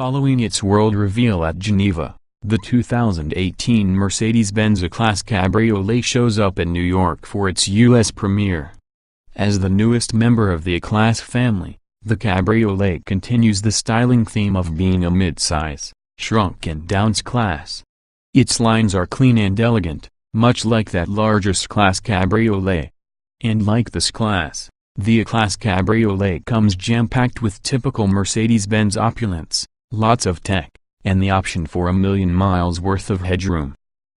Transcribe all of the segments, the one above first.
Following its world reveal at Geneva, the 2018 Mercedes-Benz E-Class Cabriolet shows up in New York for its U.S. premiere. As the newest member of the E-Class family, the Cabriolet continues the styling theme of being a mid-size, shrunk-and-down class. Its lines are clean and elegant, much like that larger S-Class Cabriolet. And like the S-Class, the E-Class Cabriolet comes jam-packed with typical Mercedes-Benz opulence, lots of tech, and the option for 1 million miles worth of headroom.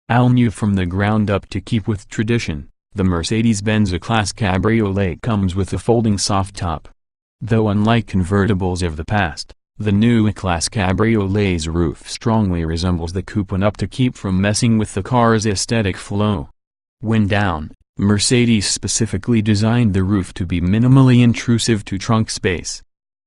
All new from the ground up to keep with tradition, the Mercedes-Benz E-Class Cabriolet comes with a folding soft top. Though unlike convertibles of the past, the new E-Class Cabriolet's roof strongly resembles the coupe enough to keep from messing with the car's aesthetic flow. When down, Mercedes specifically designed the roof to be minimally intrusive to trunk space.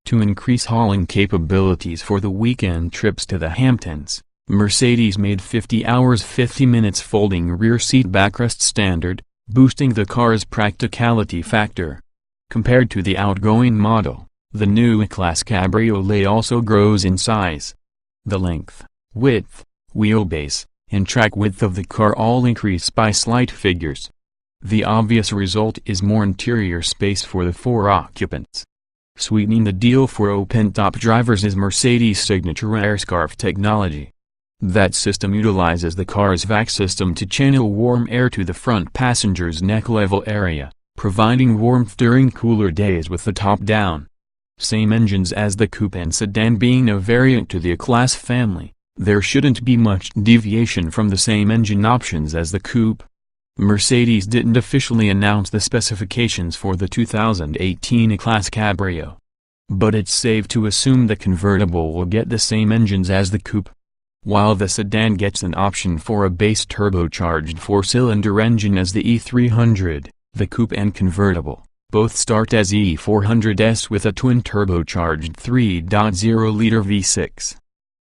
To increase hauling capabilities for the weekend trips to the Hamptons, Mercedes made 50 hours 50 minutes folding rear seat backrest standard, boosting the car's practicality factor. Compared to the outgoing model, the new E-Class Cabriolet also grows in size. The length, width, wheelbase, and track width of the car all increase by slight figures. The obvious result is more interior space for the 4 occupants. Sweetening the deal for open-top drivers is Mercedes' signature AirScarf technology. That system utilizes the car's vac system to channel warm air to the front passenger's neck-level area, providing warmth during cooler days with the top down. Same engines as the coupe and sedan being a variant to the E-Class family, there shouldn't be much deviation from the same engine options as the coupe. Mercedes didn't officially announce the specifications for the 2018 E-Class Cabrio. But it's safe to assume the convertible will get the same engines as the coupe. While the sedan gets an option for a base turbocharged 4-cylinder engine as the E300, the coupe and convertible both start as E400s with a twin turbocharged 3.0-liter V6.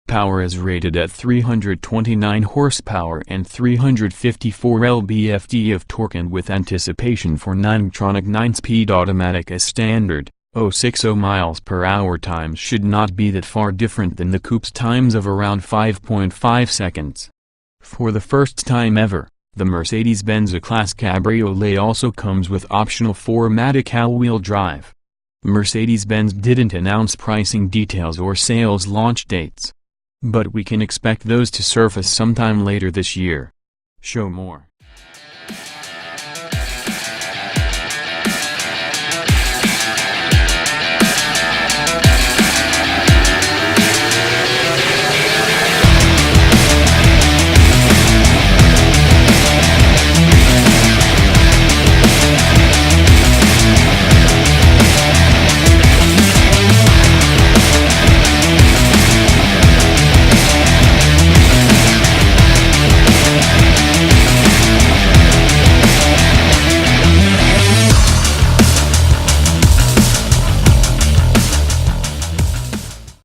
Power is rated at 329 horsepower and 354 lb-ft of torque, and with anticipation for 9-tronic 9-speed automatic as standard, 060 miles per hour times should not be that far different than the coupe's times of around 5.5 seconds. For the first time ever, the Mercedes-Benz E-Class Cabriolet also comes with optional 4MATIC all-wheel drive. Mercedes-Benz didn't announce pricing details or sales launch dates, but we can expect those to surface sometime later this year. Show more.